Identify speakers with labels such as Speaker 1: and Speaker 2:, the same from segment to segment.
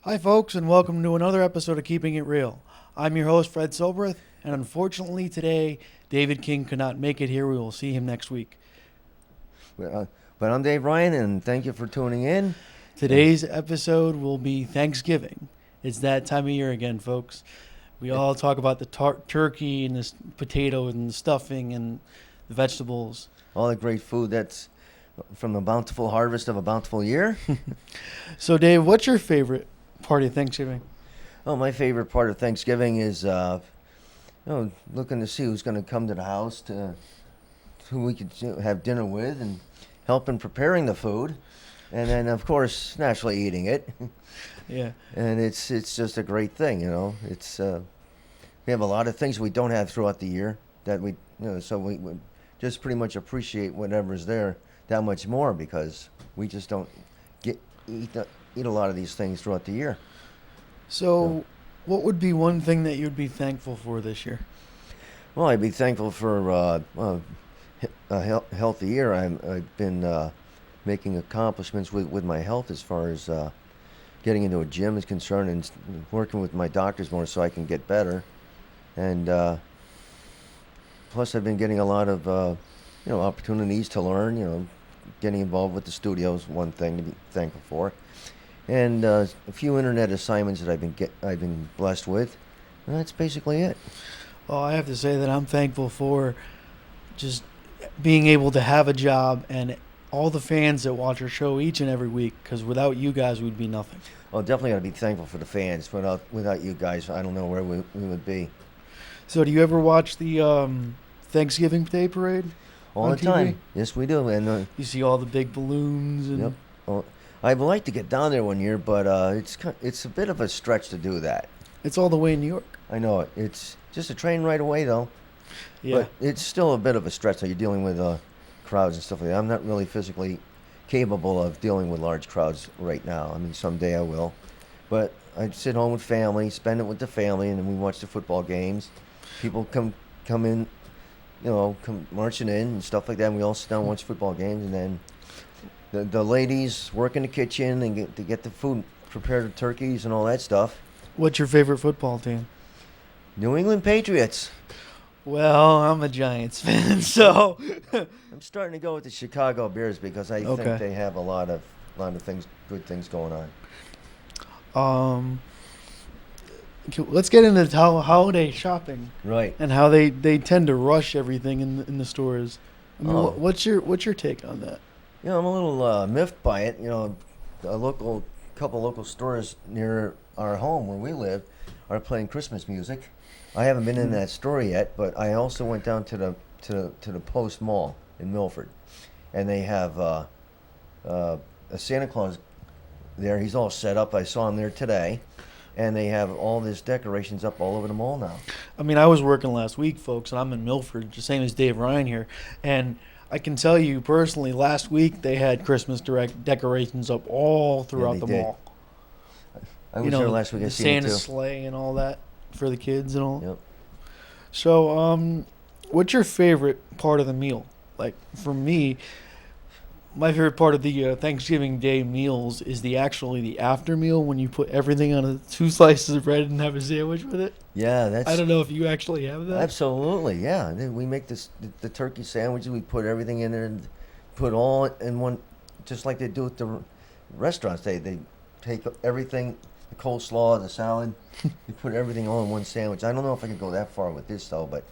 Speaker 1: Hi, folks, and welcome to another episode of Keeping It Real. I'm your host, Fred Cilbrith, and unfortunately today, David King could not make it here. We will see him next week.
Speaker 2: But I'm Dave Ryan, and thank you for tuning in.
Speaker 1: Today's episode will be Thanksgiving. It's that time of year again, folks. We all talk about the turkey and the potato and the stuffing and the vegetables.
Speaker 2: All the great food that's from the bountiful harvest of a bountiful year.
Speaker 1: So, Dave, what's your favorite part of Thanksgiving?
Speaker 2: Oh, my favorite part of Thanksgiving is looking to see who's going to come to the house, to who we could have dinner with, and help in preparing the food, and then of course naturally eating it.
Speaker 1: Yeah.
Speaker 2: And it's just a great thing, you know. It's we have a lot of things we don't have throughout the year that so we just pretty much appreciate whatever's there that much more, because we just don't eat a lot of these things throughout the year.
Speaker 1: So, what would be one thing that you'd be thankful for this year?
Speaker 2: Well, I'd be thankful for a healthy year. I've been making accomplishments with my health as far as getting into a gym is concerned, and working with my doctors more so I can get better. And plus, I've been getting a lot of opportunities to learn. Getting involved with the studio is one thing to be thankful for, and a few internet assignments that I've been blessed with. And that's basically it.
Speaker 1: Well, I have to say that I'm thankful for just being able to have a job and all the fans that watch our show each and every week, because without you guys, we'd be nothing.
Speaker 2: Well, definitely got to be thankful for the fans. Without you guys, I don't know where we would be.
Speaker 1: So, do you ever watch the Thanksgiving Day Parade
Speaker 2: All
Speaker 1: on
Speaker 2: the
Speaker 1: TV?
Speaker 2: time. Yes, we do. And
Speaker 1: You see all the big balloons and
Speaker 2: yep. Well, I'd like to get down there one year, but it's a bit of a stretch to do that.
Speaker 1: it's all the way in New York.
Speaker 2: I know it. It's just a train right away, though.
Speaker 1: Yeah.
Speaker 2: But it's still a bit of a stretch. So you're dealing with crowds and stuff like that. I'm not really physically capable of dealing with large crowds right now. I mean, someday I will. But I'd sit home with family, spend it with the family, and then we watch the football games. People come in, come marching in and stuff like that. And we all sit down and watch football games, and then the ladies work in the kitchen and get the food, prepare the turkeys and all that stuff.
Speaker 1: What's your favorite football team?
Speaker 2: New England Patriots.
Speaker 1: Well, I'm a Giants fan, so
Speaker 2: I'm starting to go with the Chicago Bears because I
Speaker 1: Okay.
Speaker 2: think they have a lot of good things going on.
Speaker 1: Let's get into holiday shopping
Speaker 2: Right.
Speaker 1: and how they tend to rush everything in the stores. I mean,
Speaker 2: Oh.
Speaker 1: what's your take on that?
Speaker 2: I'm a little miffed by it. A couple local stores near our home where we live are playing Christmas music. I haven't been in that store yet, but I also went down to the Post Mall in Milford, and they have a Santa Claus there. He's all set up. I saw him there today, and they have all these decorations up all over the mall now.
Speaker 1: I mean, I was working last week, folks, and I'm in Milford, the same as Dave Ryan here, and I can tell you personally, last week they had Christmas decorations up all throughout
Speaker 2: they
Speaker 1: the
Speaker 2: did.
Speaker 1: mall.
Speaker 2: I was there last week. I
Speaker 1: The
Speaker 2: seen it
Speaker 1: Santa
Speaker 2: too.
Speaker 1: sleigh and all that for the kids and all.
Speaker 2: Yep.
Speaker 1: So, what's your favorite part of the meal? Like for me, my favorite part of the Thanksgiving Day meals is the after meal when you put everything on two slices of bread and have a sandwich with it.
Speaker 2: Yeah, that's.
Speaker 1: I don't know if you actually have that.
Speaker 2: Absolutely, yeah. Then we make the turkey sandwiches. We put everything in there and put all in one, just like they do at the restaurants. They take everything, the coleslaw, the salad, they put everything all in one sandwich. I don't know if I can go that far with this though, but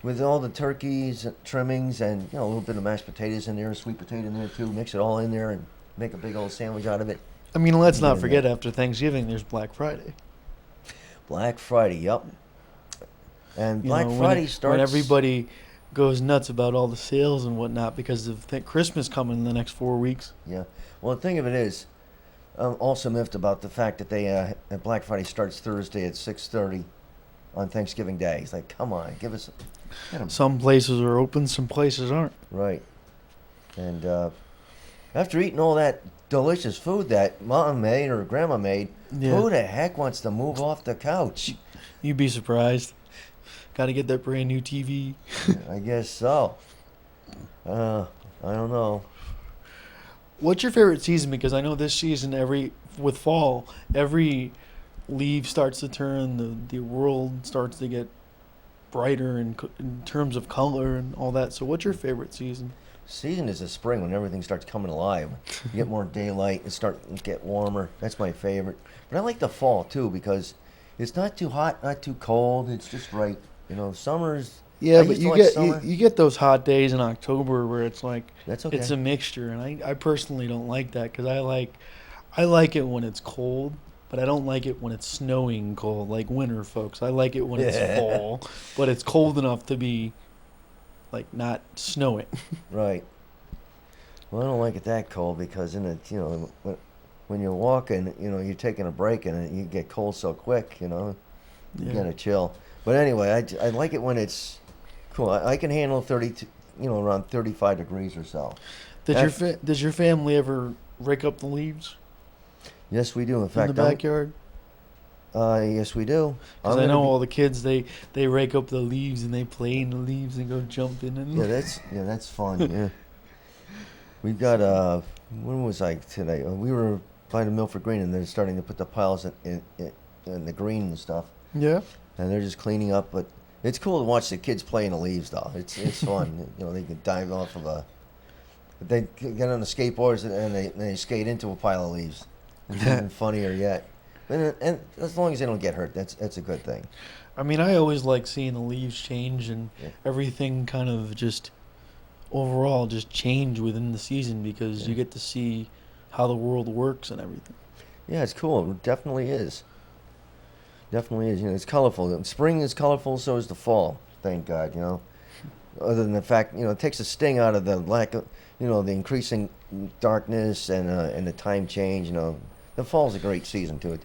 Speaker 2: with all the turkeys, trimmings, and a little bit of mashed potatoes in there, a sweet potato in there too, mix it all in there and make a big old sandwich out of it.
Speaker 1: I mean, let's not
Speaker 2: Yeah.
Speaker 1: forget after Thanksgiving, there's Black Friday.
Speaker 2: Black Friday, yep. And Black
Speaker 1: When
Speaker 2: Friday starts
Speaker 1: when everybody goes nuts about all the sales and whatnot because of Christmas coming in the next 4 weeks.
Speaker 2: Yeah. Well, the thing of it is, I'm also miffed about the fact that that Black Friday starts Thursday at 6:30 on Thanksgiving Day. It's like, come on, give us.
Speaker 1: Some places are open, some places aren't.
Speaker 2: Right. And after eating all that delicious food that Mom made or Grandma made,
Speaker 1: Yeah.
Speaker 2: who the heck wants to move off the couch?
Speaker 1: You'd be surprised. Got to get that brand new TV.
Speaker 2: I guess so. I don't know.
Speaker 1: What's your favorite season? Because I know this season, with fall, every leaf starts to turn, the world starts to get brighter in terms of color and all that. So, what's your favorite season?
Speaker 2: Season is the spring when everything starts coming alive. You get more daylight, it get warmer. That's my favorite. But I like the fall too because it's not too hot, not too cold. It's just right. Summer's.
Speaker 1: Yeah,
Speaker 2: I
Speaker 1: but
Speaker 2: used to
Speaker 1: you
Speaker 2: like
Speaker 1: get
Speaker 2: summer.
Speaker 1: you get those hot days in October where it's like
Speaker 2: That's okay.
Speaker 1: it's a mixture, and I personally don't like that because I like it when it's cold, but I don't like it when it's snowing cold like winter, folks. I like it when it's fall, but it's cold enough to be like not snowing.
Speaker 2: Right. Well, I don't like it that cold because when you're walking, you're taking a break and you get cold so quick, you
Speaker 1: Yeah.
Speaker 2: gotta chill. But anyway, I like it when it's cool. I can handle 30, around 35 degrees or so.
Speaker 1: Does your family ever rake up the leaves
Speaker 2: Yes, we do. In
Speaker 1: in
Speaker 2: fact,
Speaker 1: the backyard?
Speaker 2: yes, we do.
Speaker 1: Because I know all the kids they rake up the leaves and they play in the leaves and go jumping and
Speaker 2: that's fun. Yeah, we've got when was I today? We were by the Milford Green and they're starting to put the piles in the green and stuff,
Speaker 1: yeah.
Speaker 2: and they're just cleaning up. But it's cool to watch the kids play in the leaves, though. It's fun. They can dive off of they get on the skateboards and they skate into a pile of leaves. It's even funnier yet. And as long as they don't get hurt, that's a good thing.
Speaker 1: I mean, I always like seeing the leaves change and everything kind of just overall just change within the season because you get to see how the world works and everything.
Speaker 2: Yeah, it's cool. It definitely is. Definitely is. It's colorful. Spring is colorful, so is the fall. Thank God. Other than the fact, it takes the sting out of the lack of, the increasing darkness and the time change. The fall's a great season to it.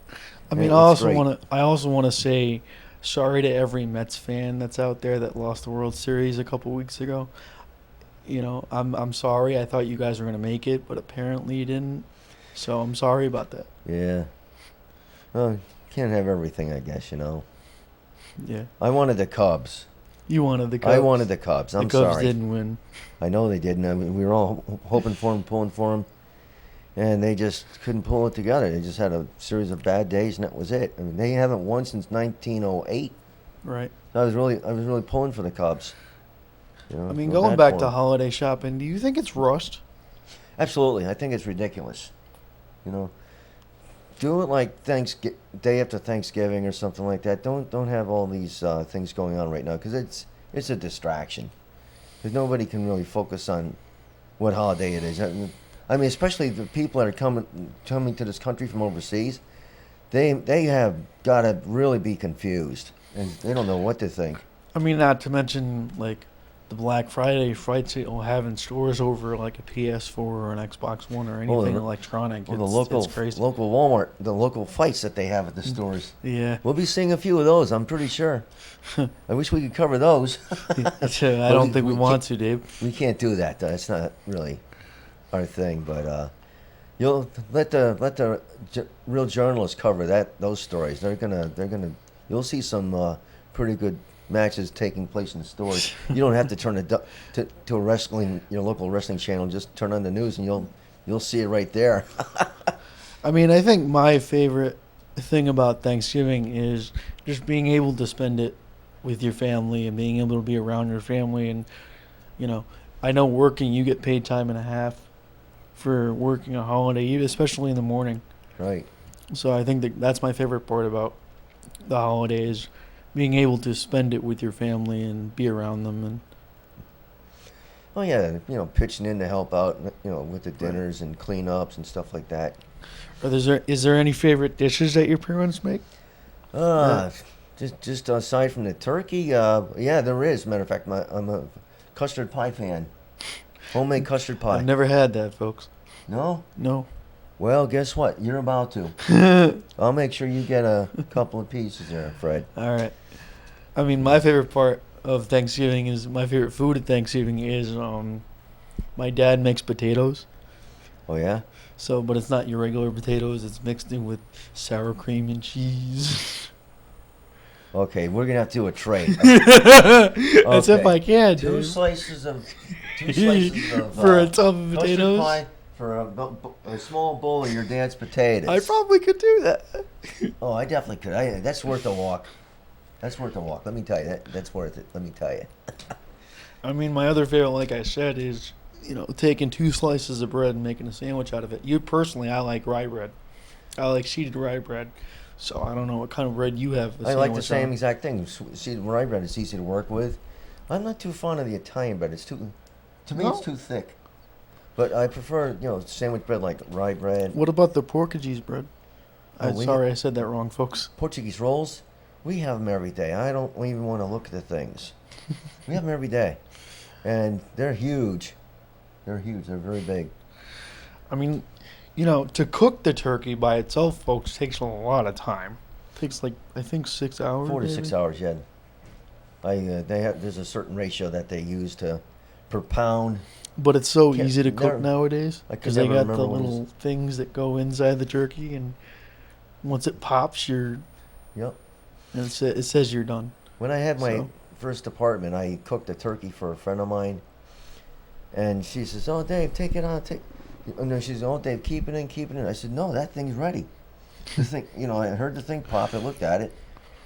Speaker 1: I mean, I also want to say sorry to every Mets fan that's out there that lost the World Series a couple weeks ago. I'm sorry. I thought you guys were going to make it, but apparently you didn't. So I'm sorry about that.
Speaker 2: Yeah. Well, can't have everything, I guess.
Speaker 1: Yeah.
Speaker 2: I wanted the Cubs.
Speaker 1: You wanted the Cubs.
Speaker 2: I wanted the Cubs. I'm
Speaker 1: sorry. The Cubs
Speaker 2: sorry.
Speaker 1: didn't win.
Speaker 2: I know they didn't. I mean, we were all hoping for them, pulling for them, and they just couldn't pull it together. They just had a series of bad days, and that was it. I mean, they haven't won since 1908.
Speaker 1: Right.
Speaker 2: So I was really pulling for the Cubs.
Speaker 1: I mean, going back to holiday shopping, do you think it's rushed?
Speaker 2: Absolutely. I think it's ridiculous. Do it like day after Thanksgiving or something like that. Don't have all these things going on right now because it's a distraction. Because nobody can really focus on what holiday it is. I mean, especially the people that are coming to this country from overseas. They have got to really be confused and they don't know what to think.
Speaker 1: I mean, not to mention like the Black Friday fight sale having stores over like a PS4 or an Xbox One or anything electronic.
Speaker 2: Well, it's
Speaker 1: crazy.
Speaker 2: Local Walmart, the local fights that they have at the stores.
Speaker 1: Yeah.
Speaker 2: We'll be seeing a few of those, I'm pretty sure. I wish we could cover those.
Speaker 1: I don't think we want to, Dave.
Speaker 2: We can't do that, though. It's not really our thing, but you'll let the real journalists cover those stories. You'll see some pretty good matches taking place in the stores. You don't have to turn to a local wrestling channel. Just turn on the news and you'll see it right there.
Speaker 1: I mean, I think my favorite thing about Thanksgiving is just being able to spend it with your family and being able to be around your family. And I know working, you get paid time and a half for working a holiday, especially in the morning.
Speaker 2: Right.
Speaker 1: So I think that's my favorite part about the holidays. Being able to spend it with your family and be around them, and
Speaker 2: oh yeah, pitching in to help out, with the dinners and cleanups and stuff like that.
Speaker 1: Is there any favorite dishes that your parents make?
Speaker 2: Just aside from the turkey, yeah, there is. Matter of fact, I'm a custard pie fan. Homemade custard pie.
Speaker 1: I've never had that, folks.
Speaker 2: No?
Speaker 1: No.
Speaker 2: Well, guess what? You're about to. I'll make sure you get a couple of pieces there, Fred.
Speaker 1: All right. I mean, my favorite part of Thanksgiving my favorite food at Thanksgiving is my dad makes potatoes.
Speaker 2: Oh, yeah?
Speaker 1: So, but it's not your regular potatoes. It's mixed in with sour cream and cheese.
Speaker 2: Okay, we're going to have to do a trade.
Speaker 1: That's if I can,
Speaker 2: Two
Speaker 1: dude.
Speaker 2: slices of
Speaker 1: For a tub of potatoes?
Speaker 2: Pie for a small bowl of your dad's potatoes.
Speaker 1: I probably could do that.
Speaker 2: Oh, I definitely could. That's worth a walk. That's worth a walk. Let me tell you, that's worth it. Let me tell you.
Speaker 1: I mean, my other favorite, like I said, is taking 2 slices of bread and making a sandwich out of it. I like rye bread. I like seeded rye bread. So I don't know what kind of bread you have.
Speaker 2: I like the same exact thing. Seeded rye bread is easy to work with. I'm not too fond of the Italian bread. To me, it's too thick. But I prefer, sandwich bread like rye bread.
Speaker 1: What about the Portuguese bread?
Speaker 2: Oh,
Speaker 1: I said that wrong, folks.
Speaker 2: Portuguese rolls, we have them every day. I don't even want to look at the things. We have them every day. And they're huge. They're huge. They're very big.
Speaker 1: I mean, to cook the turkey by itself, folks, takes a lot of time. It takes I think 6 hours.
Speaker 2: 4 to
Speaker 1: maybe?
Speaker 2: 6 hours, yeah. There's a certain ratio that they use per pound.
Speaker 1: But it's so easy to cook nowadays
Speaker 2: I could
Speaker 1: because they
Speaker 2: never
Speaker 1: got the
Speaker 2: remember
Speaker 1: little things that go inside the turkey, and once it pops,
Speaker 2: Yep.
Speaker 1: and it says you're done.
Speaker 2: When I had my first apartment, I cooked a turkey for a friend of mine, and she says, "Oh, Dave, take it on." And then she says, "Oh, Dave, keep it in." I said, "No, that thing's ready." The thing, I heard the thing pop. I looked at it.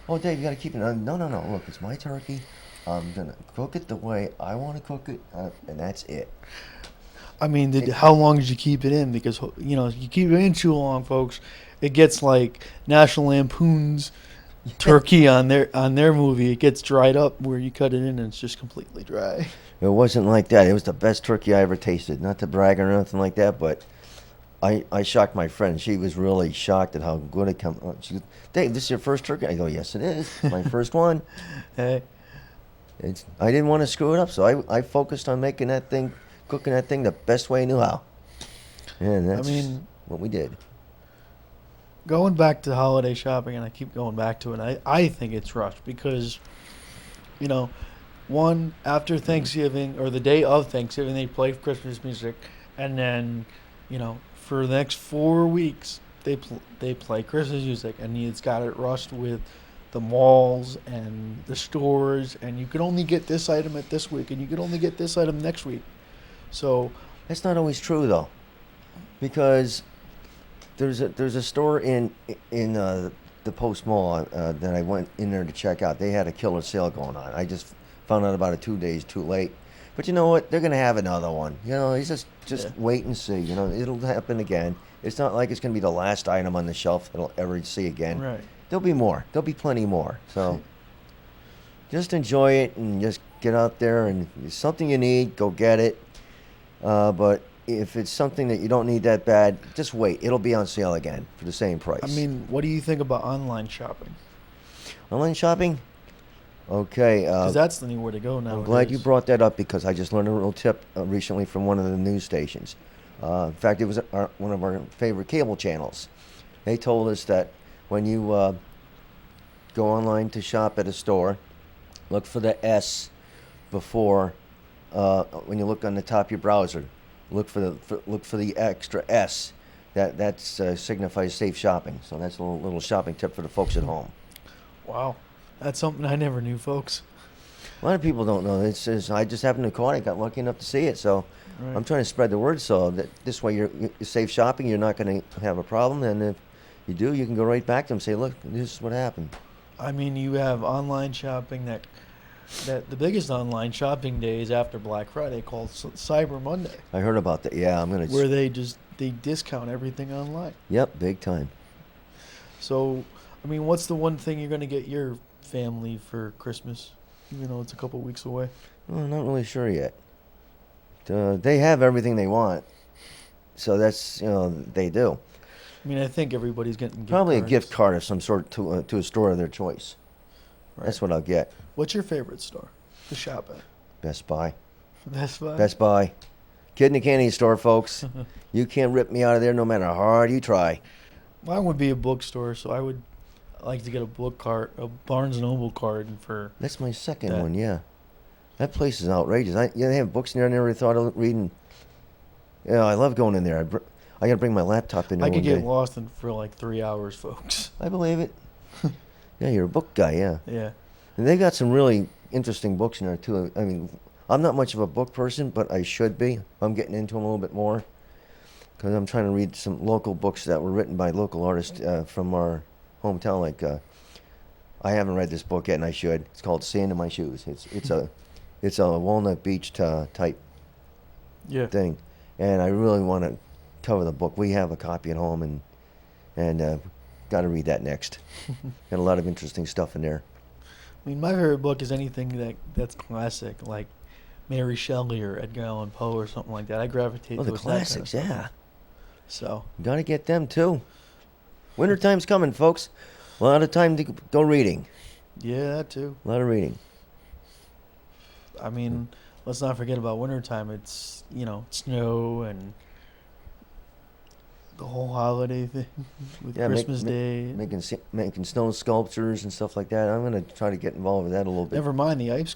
Speaker 2: "Oh, Dave, you got to keep it." No. Look, it's my turkey. I'm gonna cook it the way I want to cook it, and that's it.
Speaker 1: I mean, how long did you keep it in? Because if you keep it in too long, folks, it gets like National Lampoon's turkey on their movie. It gets dried up where you cut it in, and it's just completely dry.
Speaker 2: It wasn't like that. It was the best turkey I ever tasted. Not to brag or anything like that, but I shocked my friend. She was really shocked at how good it came. She goes, "Dave, this is your first turkey?" I go, "Yes, it is. My first one."
Speaker 1: Hey.
Speaker 2: I didn't want to screw it up, so I focused on cooking that thing the best way I knew how. And that's what we did.
Speaker 1: Going back to holiday shopping, and I keep going back to it, I think it's rushed because, one, after Thanksgiving or the day of Thanksgiving, they play Christmas music, and then, for the next 4 weeks, they play Christmas music, and it's got it rushed with the malls and the stores, and you can only get this item at this week, and you can only get this item next week. So
Speaker 2: that's not always true though, because there's a store in the Post Mall that I went in there to check out. They had a killer sale going on. I just found out about it 2 days too late. But you know what? They're gonna have another one. You just wait and see. It'll happen again. It's not like it's gonna be the last item on the shelf that I'll ever see again.
Speaker 1: right.
Speaker 2: There'll be more. There'll be plenty more. So just enjoy it and just get out there, and if it's something you need, go get it. But if it's something that you don't need that bad, just wait. It'll be on sale again for the same price.
Speaker 1: I mean, what do you think about online shopping?
Speaker 2: Online shopping? Okay.
Speaker 1: Because that's the new way to go now.
Speaker 2: I'm glad you brought that up because I just learned a little tip recently from one of the news stations. In fact, it was one of our favorite cable channels. They told us that when you go online to shop at a store, look for the S before when you look on the top of your browser. Look for the extra S. That signifies safe shopping. So that's a little shopping tip for the folks at home.
Speaker 1: Wow, that's something I never knew, folks.
Speaker 2: A lot of people don't know. I just happened to caught it. Got lucky enough to see it. So
Speaker 1: Right.
Speaker 2: I'm trying to spread the word so that this way you're safe shopping. You're not going to have a problem. And if you do, you can go right back to them and say, "Look, this is what happened."
Speaker 1: I mean, you have online shopping that the biggest online shopping day is after Black Friday, called Cyber Monday,
Speaker 2: I heard about that. Yeah, I'm gonna.
Speaker 1: where they discount everything online.
Speaker 2: Yep, big time.
Speaker 1: So, I mean, what's the one thing you're going to get your family for Christmas? Even though it's a couple weeks away.
Speaker 2: Well, I'm not really sure yet. They have everything they want, so that's they do.
Speaker 1: I mean, I think everybody's getting
Speaker 2: Probably
Speaker 1: gift
Speaker 2: a gift
Speaker 1: cards.
Speaker 2: card of some sort to a store of their choice.
Speaker 1: Right.
Speaker 2: That's what I'll get.
Speaker 1: What's your favorite store to shop at?
Speaker 2: Best Buy.
Speaker 1: Best Buy.
Speaker 2: Best Buy. Kid in the candy store, folks. You can't rip me out of there no matter how hard you try.
Speaker 1: Mine would be a bookstore, so I would like to get a book card, a Barnes and Noble card for.
Speaker 2: That's my second
Speaker 1: That.
Speaker 2: one, yeah. That place is outrageous. They have books in there I never thought of reading. Yeah, I love going in there. I got to bring my laptop in there
Speaker 1: I could
Speaker 2: one
Speaker 1: get
Speaker 2: day.
Speaker 1: lost in for like 3 hours, folks.
Speaker 2: I believe it. Yeah, you're a book guy, yeah.
Speaker 1: Yeah.
Speaker 2: And they got some really interesting books in there, too. I mean, I'm not much of a book person, but I should be. I'm getting into them a little bit more. because I'm trying to read some local books that were written by local artists from our hometown. Like I haven't read this book yet, and I should. It's called "Sand in My Shoes." It's a Walnut Beach type
Speaker 1: Yeah.
Speaker 2: thing, and I really want to cover the book. We have a copy at home, and got to read that next. Got a lot of interesting stuff in there.
Speaker 1: I mean, my favorite book is anything that's classic, like Mary Shelley or Edgar Allan Poe or something like that. I gravitate
Speaker 2: Oh, the
Speaker 1: towards that kind of
Speaker 2: classics,
Speaker 1: stuff.
Speaker 2: yeah.
Speaker 1: So,
Speaker 2: Got to get them too. Wintertime's coming, folks. A lot of time to go reading.
Speaker 1: yeah, that too.
Speaker 2: A lot of reading.
Speaker 1: I mean, let's not forget about wintertime. It's, snow and the whole holiday thing with
Speaker 2: Yeah,
Speaker 1: Christmas Day.
Speaker 2: making stone sculptures and stuff like that. I'm gonna try to get involved with that a little bit.
Speaker 1: Never mind the ice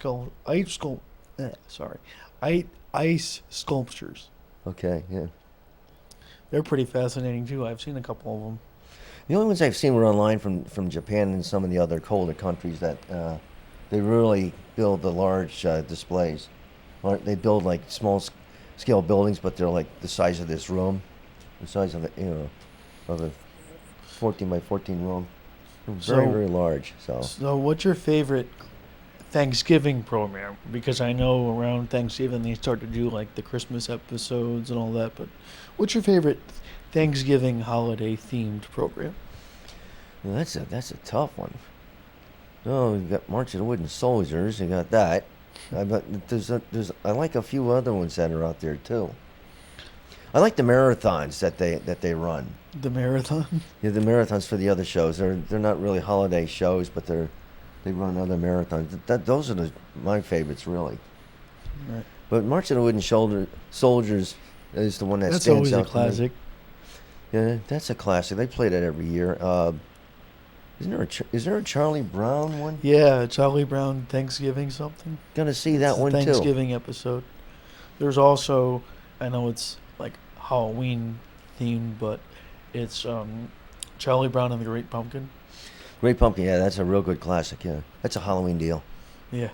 Speaker 1: sculptures.
Speaker 2: Okay, yeah.
Speaker 1: They're pretty fascinating too. I've seen a couple of them.
Speaker 2: The only ones I've seen were online from Japan and some of the other colder countries that they really build the large displays. Or they build like small scale buildings, but they're like the size of this room, the size of a 14 by 14 room. They're very, very large.
Speaker 1: So, what's your favorite Thanksgiving program? Because I know around Thanksgiving they start to do like the Christmas episodes and all that. But what's your favorite Thanksgiving holiday themed program?
Speaker 2: Well, that's a tough one. Oh, you got March of the Wooden Soldiers. You got that. But I like a few other ones that are out there too. I like the marathons that they run.
Speaker 1: The marathon.
Speaker 2: Yeah, the marathons for the other shows. They're not really holiday shows, but they run other marathons. Those are my favorites, really.
Speaker 1: Right.
Speaker 2: But March of the Wooden Soldiers is the one that
Speaker 1: That's
Speaker 2: stands
Speaker 1: always
Speaker 2: out
Speaker 1: a
Speaker 2: to me.
Speaker 1: classic.
Speaker 2: Yeah, that's a classic. They play that every year. Is there a Charlie Brown one?
Speaker 1: Yeah, Charlie Brown Thanksgiving something.
Speaker 2: Gonna see that
Speaker 1: It's a
Speaker 2: one too.
Speaker 1: Thanksgiving episode. There's also, I know it's like Halloween themed, but it's Charlie Brown and the Great Pumpkin.
Speaker 2: Great Pumpkin, yeah, that's a real good classic. Yeah, that's a Halloween deal.
Speaker 1: Yeah.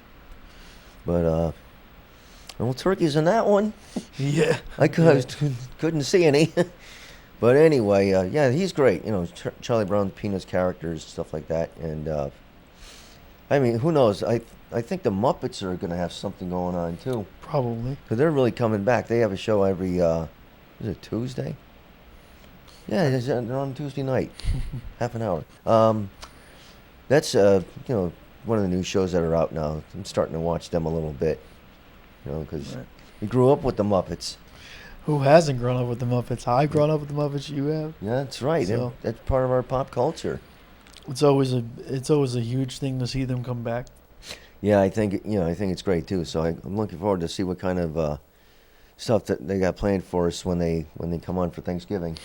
Speaker 2: But no turkeys in that one.
Speaker 1: Yeah.
Speaker 2: I couldn't see any. But anyway, yeah, he's great. Charlie Brown, Peanuts characters, stuff like that. And I mean, who knows? I think the Muppets are going to have something going on too.
Speaker 1: Probably.
Speaker 2: Because they're really coming back. They have a show every, is it Tuesday? Yeah, they're on Tuesday night, half an hour. That's one of the new shows that are out now. I'm starting to watch them a little bit, because
Speaker 1: Right.
Speaker 2: we grew up with the Muppets.
Speaker 1: Who hasn't grown up with the Muppets? I've grown up with the Muppets. You have.
Speaker 2: Yeah, that's right.
Speaker 1: So-
Speaker 2: That's part of our pop culture.
Speaker 1: It's always a huge thing to see them come back.
Speaker 2: Yeah, I think it's great too. So I'm looking forward to see what kind of stuff that they got planned for us when they come on for Thanksgiving.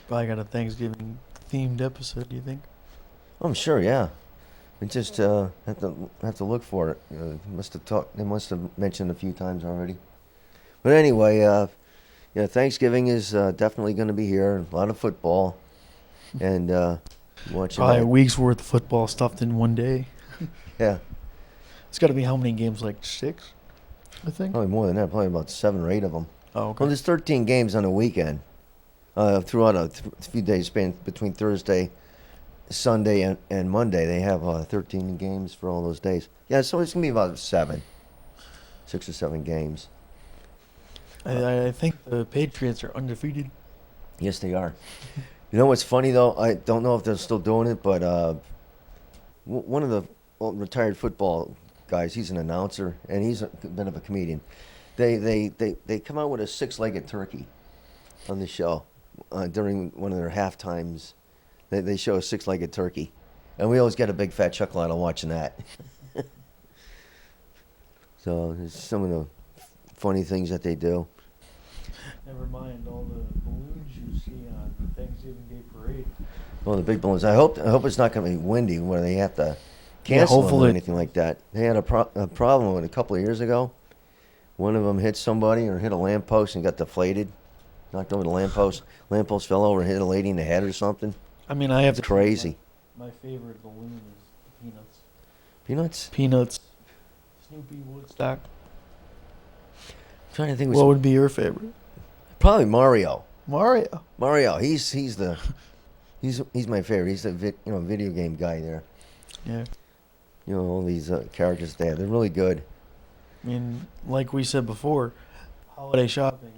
Speaker 1: Probably got a Thanksgiving themed episode. Do you think?
Speaker 2: I'm sure, yeah. We just have to look for it. They must have mentioned a few times already. But anyway, yeah, Thanksgiving is definitely going to be here. A lot of football, and watching.
Speaker 1: Probably a
Speaker 2: that.
Speaker 1: week's worth of football stuffed in one day.
Speaker 2: Yeah,
Speaker 1: It's got to be how many games? Like 6, I think.
Speaker 2: probably more than that. Probably about 7 or 8 of them.
Speaker 1: Oh, okay.
Speaker 2: Well, there's 13 games on a weekend. Throughout a few days span between Thursday, Sunday, and Monday, they have 13 games for all those days. Yeah, so it's gonna be about 6 or 7 games.
Speaker 1: I think the Patriots are undefeated.
Speaker 2: Yes, they are. You know what's funny though? I don't know if they're still doing it, but one of the retired football guys, he's an announcer and he's a bit of a comedian. They come out with a 6-legged turkey on the show during one of their half times. They show a 6-legged turkey, and we always get a big fat chuckle out of watching that. So there's some of the funny things that they do.
Speaker 1: Never mind all the balloons you see on the Thanksgiving Day parade.
Speaker 2: Well, the big balloons. I hope it's not going to be windy where they have to cancel them or
Speaker 1: hopefully.
Speaker 2: anything like that. They had a problem with it a couple of years ago. One of them hit somebody or hit a lamppost and got deflated, knocked over the lamppost. Lamppost fell over and hit a lady in the head or something.
Speaker 1: I mean, I have
Speaker 2: It's crazy.
Speaker 1: My favorite balloon is Peanuts.
Speaker 2: Peanuts?
Speaker 1: Peanuts. Snoopy, Woodstock.
Speaker 2: I'm trying to think.
Speaker 1: What would be your favorite?
Speaker 2: Probably Mario.
Speaker 1: Mario.
Speaker 2: Mario, he's my favorite. He's the video game guy there.
Speaker 1: Yeah.
Speaker 2: All these characters there, they're really good.
Speaker 1: I mean, like we said before, holiday shopping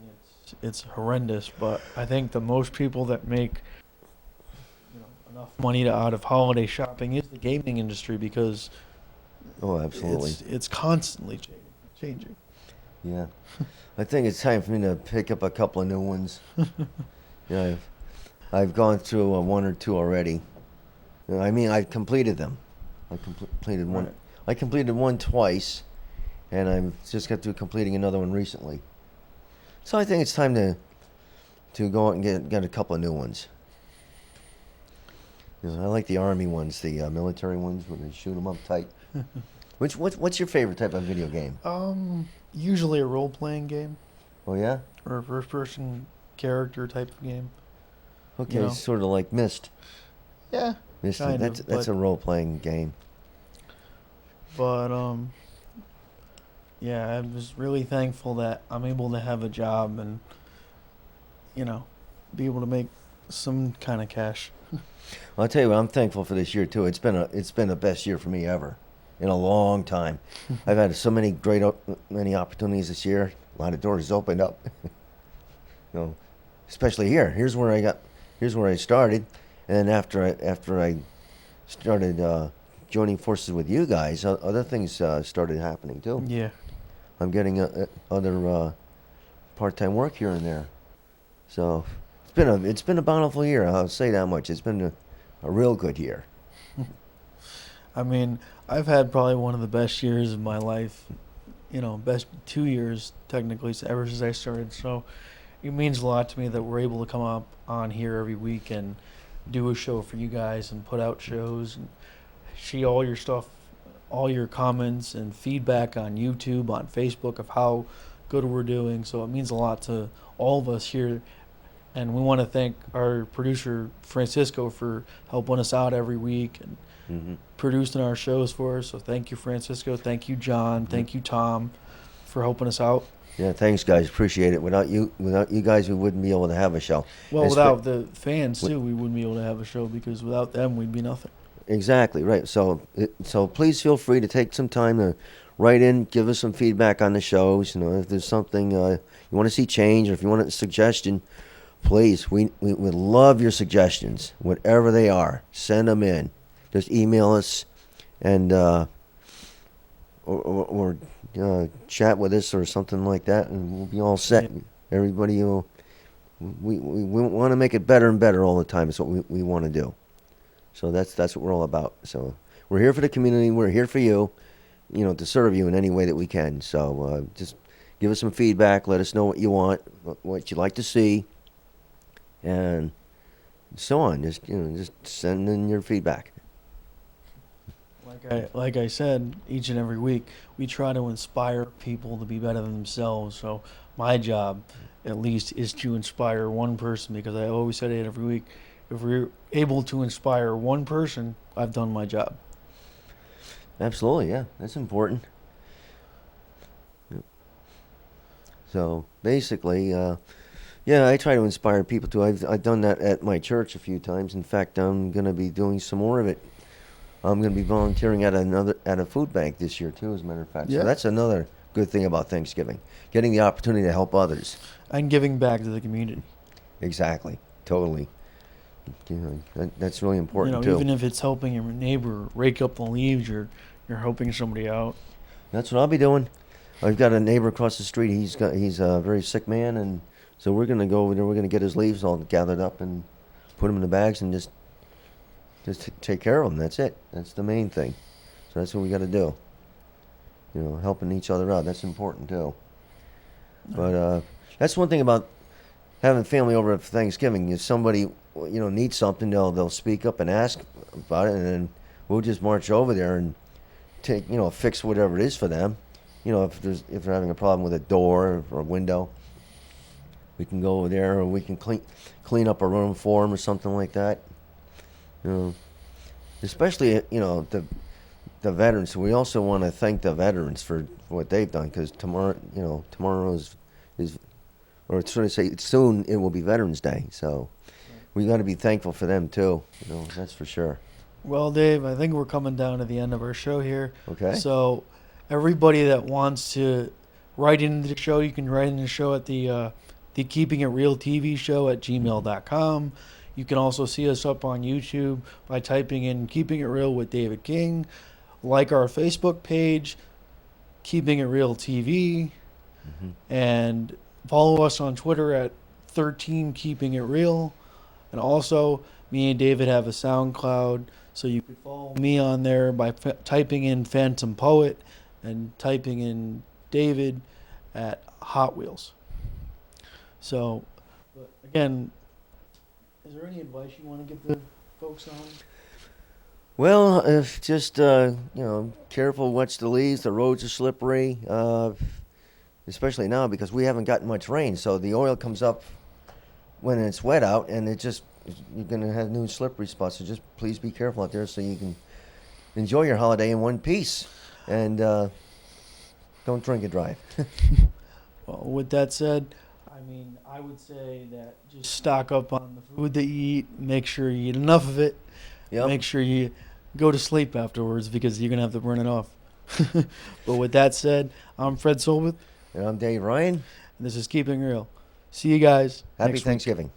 Speaker 1: it's horrendous, but I think the most people that make enough money out of holiday shopping is the gaming industry because
Speaker 2: Oh, absolutely.
Speaker 1: it's constantly changing.
Speaker 2: Yeah. I think it's time for me to pick up a couple of new ones. Yeah, I've gone through one or two already. I mean, I've completed them. I completed one.
Speaker 1: Right.
Speaker 2: I completed one twice, and I've just got through completing another one recently. So I think it's time to go out and get a couple of new ones. I like the army ones, the military ones, where they shoot them up tight. What's your favorite type of video game?
Speaker 1: Usually a role playing game
Speaker 2: Oh yeah.
Speaker 1: or a first person character type of game.
Speaker 2: Okay, sort of like Myst.
Speaker 1: Yeah.
Speaker 2: Myst.
Speaker 1: Kind
Speaker 2: That's
Speaker 1: of,
Speaker 2: a role playing game.
Speaker 1: But yeah, I was really thankful that I'm able to have a job and be able to make some kind of cash.
Speaker 2: Well, I'll tell you what, I'm thankful for this year too. It's been the best year for me ever, in a long time. I've had so many many opportunities this year. A lot of doors opened up. Especially here. Here's where I started, and then after I started joining forces with you guys, other things started happening too.
Speaker 1: Yeah.
Speaker 2: I'm getting other part-time work here and there. So it's been a bountiful year. I'll say that much. It's been a real good year.
Speaker 1: I mean, I've had probably one of the best years of my life. Best 2 years technically ever since I started. So it means a lot to me that we're able to come up on here every week and do a show for you guys and put out shows and see all your stuff, all your comments and feedback on YouTube, on Facebook of how good we're doing. So it means a lot to all of us here. And we want to thank our producer, Francisco, for helping us out every week and producing our shows for us. So thank you, Francisco. Thank you, John. Thank you, Tom, for helping us out.
Speaker 2: Yeah, thanks, guys. Appreciate it. Without you guys, we wouldn't be able to have a show.
Speaker 1: Well, without the fans, too, we wouldn't be able to have a show because without them, we'd be nothing.
Speaker 2: Exactly, right. So please feel free to take some time to write in, give us some feedback on the shows. If there's something you want to see change or if you want a suggestion, please, we would love your suggestions, whatever they are. Send them in. Just email us and or chat with us or something like that, and we'll be all set.
Speaker 1: Yeah.
Speaker 2: Everybody we want to make it better and better all the time. Is what we want to do. So that's what we're all about. So we're here for the community. We're here for you, to serve you in any way that we can. So just give us some feedback. Let us know what you want, what you'd like to see, and so on. Just send in your feedback.
Speaker 1: Like I said, each and every week, we try to inspire people to be better than themselves. So my job, at least, is to inspire one person because I always say it every week. If we're able to inspire one person, I've done my job.
Speaker 2: Absolutely, yeah. That's important. Yep. So basically, I try to inspire people too. I've done that at my church a few times. In fact, I'm going to be doing some more of it. I'm going to be volunteering at a food bank this year too, as a matter of fact.
Speaker 1: Yeah.
Speaker 2: So that's another good thing about Thanksgiving, getting the opportunity to help others.
Speaker 1: And giving back to the community.
Speaker 2: Exactly, totally. That's really important too.
Speaker 1: Even if it's helping your neighbor rake up the leaves, you're helping somebody out.
Speaker 2: That's what I'll be doing. I've got a neighbor across the street. He's a very sick man, and so we're going to go over there. We're going to get his leaves all gathered up and put them in the bags and just take care of them. That's it. That's the main thing. So that's what we got to do. Helping each other out. That's important too. But that's one thing about having family over for Thanksgiving. If somebody needs something, they'll speak up and ask about it, and then we'll just march over there and take fix whatever it is for them. If they're having a problem with a door or a window, we can go over there, or we can clean up a room for them or something like that. Especially the veterans. We also want to thank the veterans for what they've done, because tomorrow is or sort of say soon it will be Veterans Day. So we got to be thankful for them too. That's for sure.
Speaker 1: Well, Dave, I think we're coming down to the end of our show here.
Speaker 2: Okay.
Speaker 1: So, everybody that wants to write into the show, you can write in the show at the Keeping It Real TV show at gmail.com. You can also see us up on YouTube by typing in Keeping It Real with David King. Like our Facebook page, Keeping It Real TV. And follow us on Twitter at 13 Keeping It Real. And also, me and David have a SoundCloud, so you can follow me on there by typing in Phantom Poet and typing in David at Hot Wheels. So, but again, is there any advice you want to give the folks on?
Speaker 2: Well, if just careful, watch the leaves. The roads are slippery, especially now because we haven't gotten much rain. So the oil comes up when it's wet out, and you're gonna have new slippery spots. So just please be careful out there, so you can enjoy your holiday in one piece, and don't drink and drive.
Speaker 1: Well, with that said, I would say that just stock up on the food that you eat. Make sure you eat enough of it.
Speaker 2: Yep.
Speaker 1: Make sure you go to sleep afterwards because you're going to have to burn it off. But with that said, I'm Fred Cilbrith.
Speaker 2: And I'm Dave Ryan.
Speaker 1: And this is Keeping Real. See you guys.
Speaker 2: Happy
Speaker 1: next week.
Speaker 2: Thanksgiving.